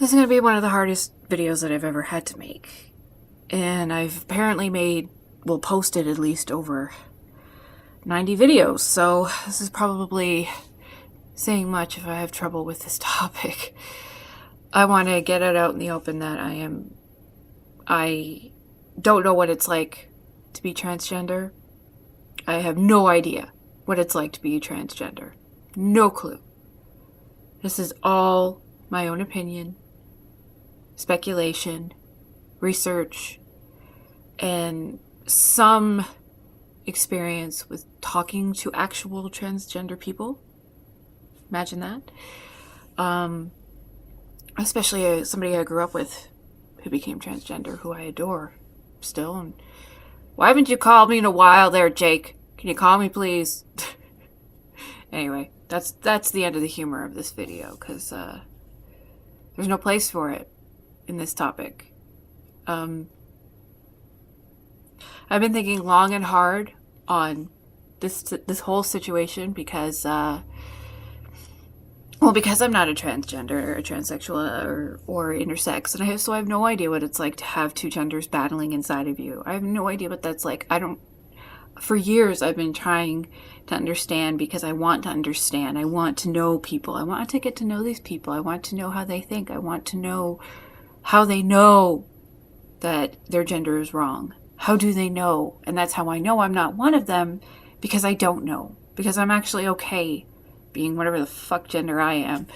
This is going to be one of the hardest videos that I've ever had to make. And I've apparently posted at least over 90 videos. So this is probably saying much if I have trouble with this topic. I want to get it out in the open that I don't know what it's like to be transgender. I have no idea what it's like to be transgender. No clue. This is all my own opinion, speculation, research, and some experience with talking to actual transgender people. Imagine that. Especially somebody I grew up with who became transgender, who I adore still. And why haven't you called me in a while there, Jake? Can you call me, please? Anyway, that's the end of the humor of this video, because there's no place for it in this topic. I've been thinking long and hard on this whole situation because because I'm not a transgender or a transsexual or intersex, and so I have no idea what it's like to have two genders battling inside of you. I have no idea what that's like. For years I've been trying to understand, because I want to understand. I want to know people. I want to get to know these people. I want to know how they think. I want to know how they know that their gender is wrong. How do they know? And that's how I know I'm not one of them, because I don't know. Because I'm actually okay being whatever the fuck gender I am.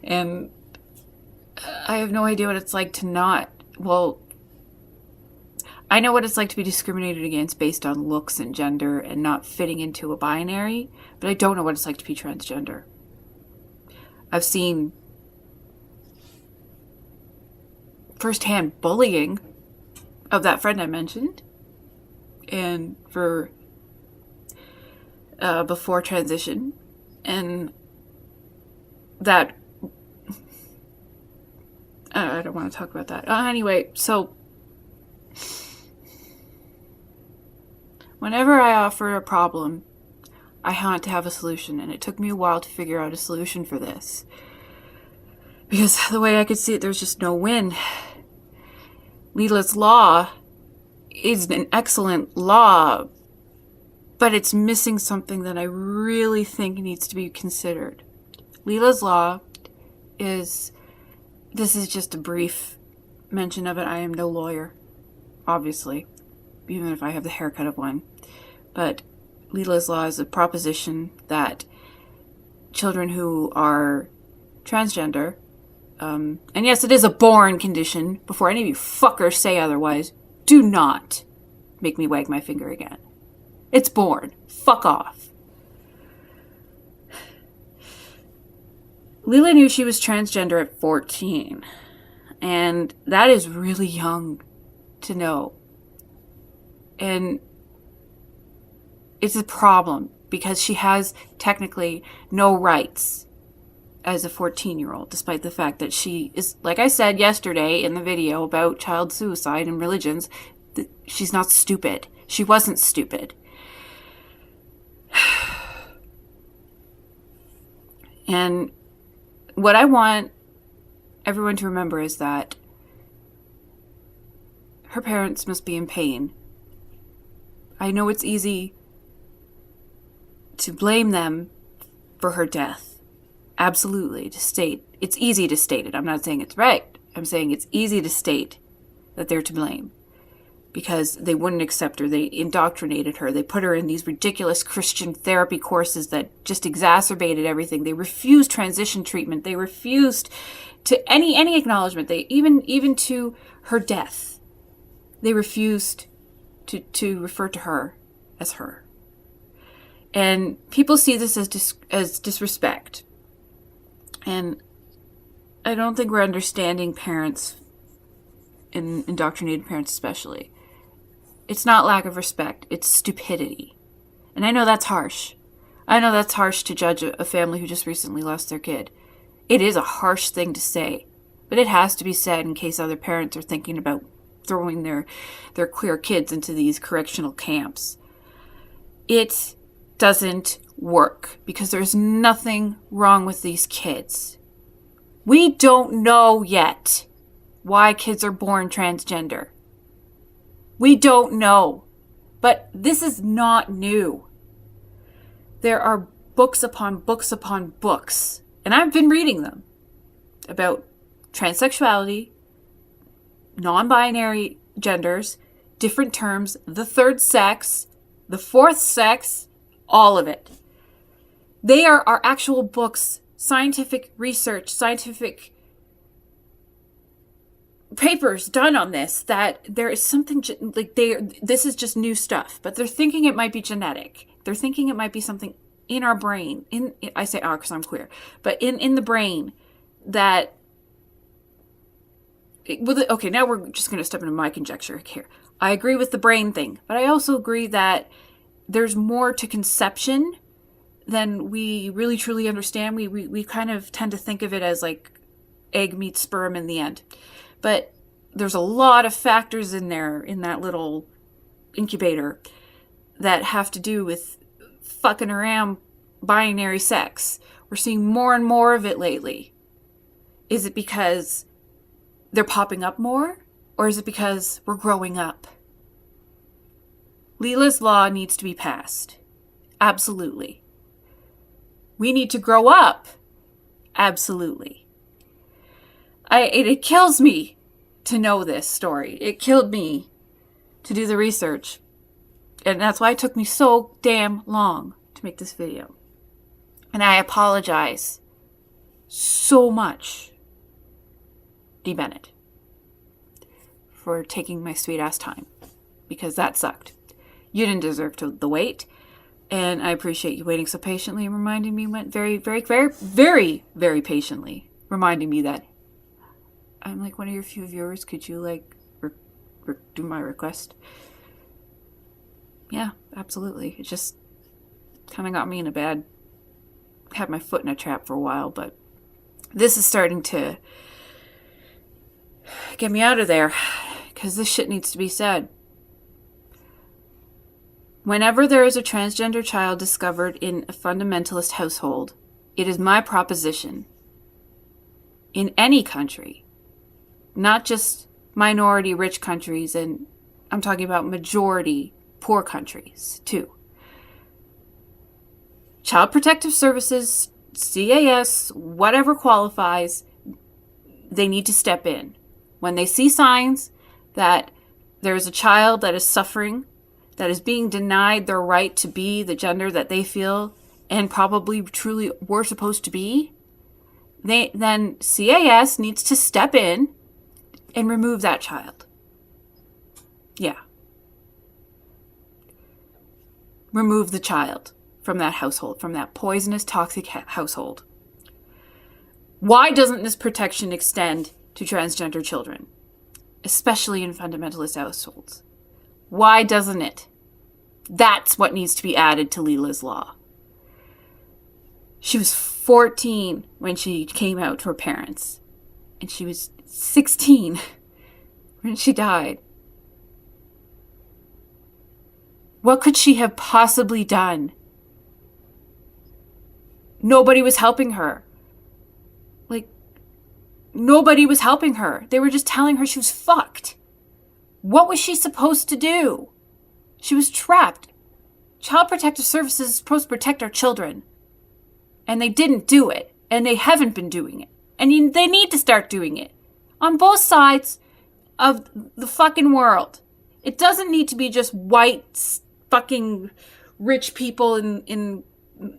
And I have no idea what it's like to not, I know what it's like to be discriminated against based on looks and gender and not fitting into a binary, but I don't know what it's like to be transgender. I've seen firsthand bullying of that friend I mentioned, and for before transition, and that I don't want to talk about that. Anyway, so whenever I offer a problem, I want to have a solution, and it took me a while to figure out a solution for this, because the way I could see it, there's just no win. Leelah's law is an excellent law, but it's missing something that I really think needs to be considered. Leelah's law is, this is just a brief mention of it. I am no lawyer, obviously, even if I have the haircut of one. But Leelah's law is a proposition that children who are transgender, and yes, it is a born condition, before any of you fuckers say otherwise, do not make me wag my finger again. It's born. Fuck off. Leelah knew she was transgender at 14, and that is really young to know. And it's a problem, because she has technically no rights as a 14-year-old, despite the fact that she is, like I said yesterday in the video about child suicide and religions, she's not stupid. She wasn't stupid. And what I want everyone to remember is that her parents must be in pain. I know it's easy to blame them for her death. Absolutely, it's easy to state it. I'm not saying it's right. I'm saying it's easy to state that they're to blame, because they wouldn't accept her. They indoctrinated her. They put her in these ridiculous Christian therapy courses that just exacerbated everything. They refused transition treatment. They refused to any acknowledgement. They even to her death, they refused to refer to her as her. And people see this as disrespect. And I don't think we're understanding parents, and indoctrinated parents especially. It's not lack of respect, it's stupidity. And I know that's harsh. I know that's harsh to judge a family who just recently lost their kid. It is a harsh thing to say, but it has to be said in case other parents are thinking about throwing their queer kids into these correctional camps. It doesn't work, because there's nothing wrong with these kids. We don't know yet why kids are born transgender. We don't know. But this is not new. There are books upon books upon books, and I've been reading them, about transsexuality, non-binary genders, different terms, the third sex, the fourth sex, all of it. They are actual books, scientific research, scientific papers done on this, that there is something like this is just new stuff, but they're thinking it might be genetic. They're thinking it might be something in our brain, I say our because I'm queer, but in the brain that, okay, now we're just going to step into my conjecture here. I agree with the brain thing, but I also agree that there's more to conception than we really truly understand. We kind of tend to think of it as like egg meets sperm in the end. But there's a lot of factors in there, in that little incubator, that have to do with fucking around binary sex. We're seeing more and more of it lately. Is it because they're popping up more? Or is it because we're growing up? Leelah's Law needs to be passed. Absolutely. We need to grow up. Absolutely. It kills me to know this story. It killed me to do the research. And that's why it took me so damn long to make this video. And I apologize so much, D. Bennett, for taking my sweet ass time, because that sucked. You didn't deserve the wait. And I appreciate you waiting so patiently and reminding me, went very, very, very, very, very patiently, reminding me that I'm like one of your few viewers. Could you like do my request? Yeah, absolutely. It just kind of got me in a bad, had my foot in a trap for a while, but this is starting to get me out of there, because this shit needs to be said. Whenever there is a transgender child discovered in a fundamentalist household, it is my proposition, in any country, not just minority rich countries, and I'm talking about majority poor countries too. Child Protective Services, CAS, whatever qualifies, they need to step in. When they see signs that there's a child that is suffering, that is being denied their right to be the gender that they feel and probably truly were supposed to be, then CAS needs to step in and remove that child. Yeah. Remove the child from that household, from that poisonous, toxic household. Why doesn't this protection extend to transgender children, especially in fundamentalist households? Why doesn't it? That's what needs to be added to Leelah's Law. She was 14 when she came out to her parents, and she was 16 when she died. What could she have possibly done? Nobody was helping her. Like, nobody was helping her. They were just telling her she was fucked. What was she supposed to do? She was trapped. Child Protective Services is supposed to protect our children. And they didn't do it. And they haven't been doing it. And they need to start doing it. On both sides of the fucking world. It doesn't need to be just white fucking rich people in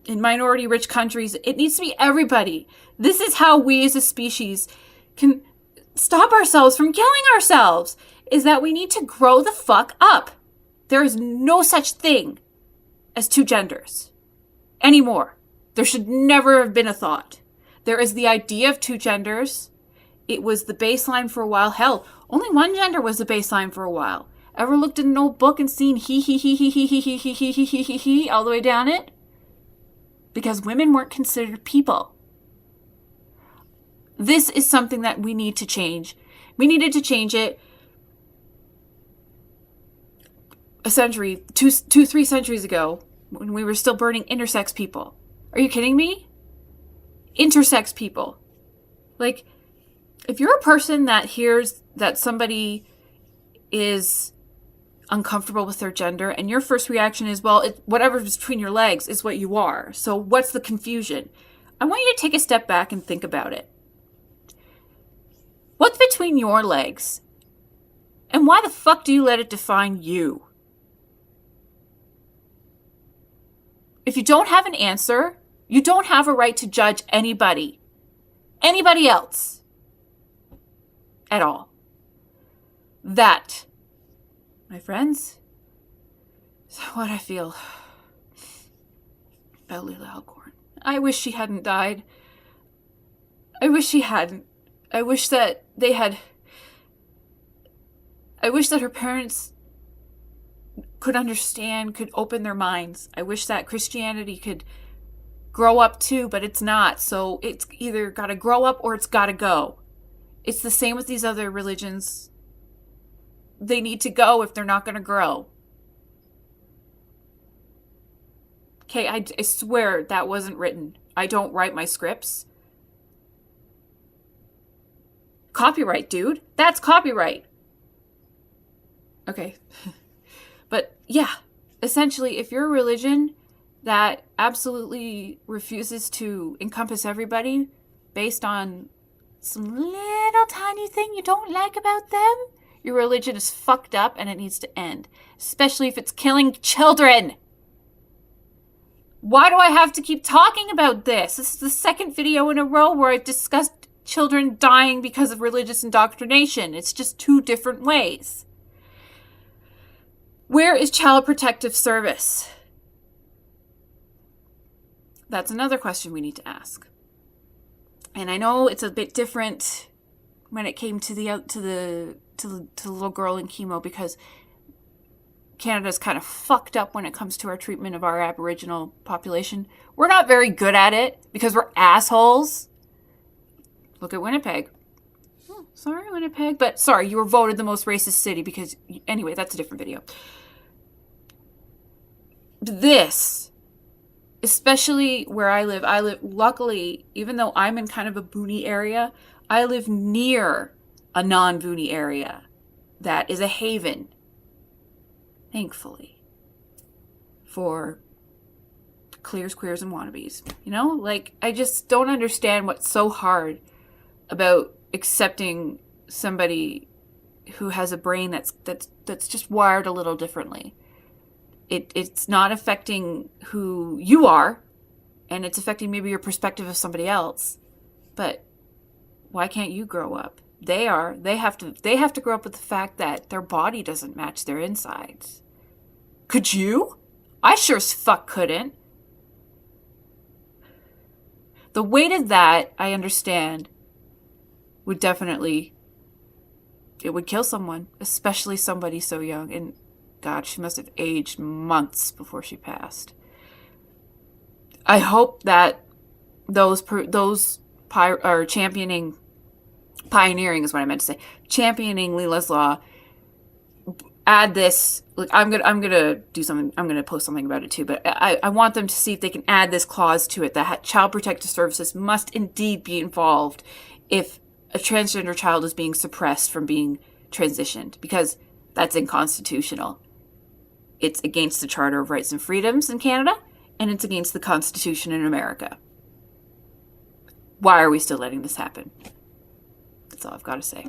minority rich countries. It needs to be everybody. This is how we as a species can stop ourselves from killing ourselves, is that we need to grow the fuck up. There is no such thing as two genders anymore. There should never have been a thought. There is the idea of two genders. It was the baseline for a while. Hell, only one gender was the baseline for a while. Ever looked at an old book and seen he all the way down it? Because women weren't considered people. This is something that we need to change. We needed to change it a century, 3 centuries ago, when we were still burning intersex people. Are you kidding me? Intersex people. Like, if you're a person that hears that somebody is uncomfortable with their gender and your first reaction is, well, whatever's between your legs is what you are. So what's the confusion? I want you to take a step back and think about it. What's between your legs? And why the fuck do you let it define you? If you don't have an answer, you don't have a right to judge anybody else at all. That, my friends, is what I feel about Leelah Alcorn. I wish she hadn't died. I wish she hadn't. I wish that they had. I wish that her parents could understand, could open their minds. I wish that Christianity could grow up too, but it's not. So it's either got to grow up or it's got to go. It's the same with these other religions. They need to go if they're not going to grow. Okay, I swear that wasn't written. I don't write my scripts. Copyright, dude. That's copyright. Okay. But yeah, essentially, if you're a religion that absolutely refuses to encompass everybody based on some little tiny thing you don't like about them, your religion is fucked up and it needs to end. Especially if it's killing children. Why do I have to keep talking about this? This is the second video in a row where I've discussed children dying because of religious indoctrination. It's just two different ways. Where is Child Protective Service? That's another question we need to ask. And I know it's a bit different when it came to the little girl in chemo, because Canada's kind of fucked up when it comes to our treatment of our Aboriginal population. We're not very good at it because we're assholes. Look at Winnipeg. Oh, sorry, Winnipeg. But sorry, you were voted the most racist city because... Anyway, that's a different video. This, especially where I live, luckily, even though I'm in kind of a boony area, I live near a non-boony area that is a haven, thankfully, for clears, queers, and wannabes. You know, like, I just don't understand what's so hard about accepting somebody who has a brain that's just wired a little differently. It's not affecting who you are, and it's affecting maybe your perspective of somebody else. But why can't you grow up? They have to grow up with the fact that their body doesn't match their insides. Could you? I sure as fuck couldn't. The weight of that, I understand, would definitely, it would kill someone, especially somebody so young. And God, she must have aged months before she passed. I hope that those are pioneering is what I meant to say. Championing Leelah's Law. Add this. Like, I'm gonna do something. I'm gonna post something about it too. But I want them to see if they can add this clause to it that Child Protective Services must indeed be involved if a transgender child is being suppressed from being transitioned, because that's unconstitutional. It's against the Charter of Rights and Freedoms in Canada, and it's against the Constitution in America. Why are we still letting this happen? That's all I've got to say.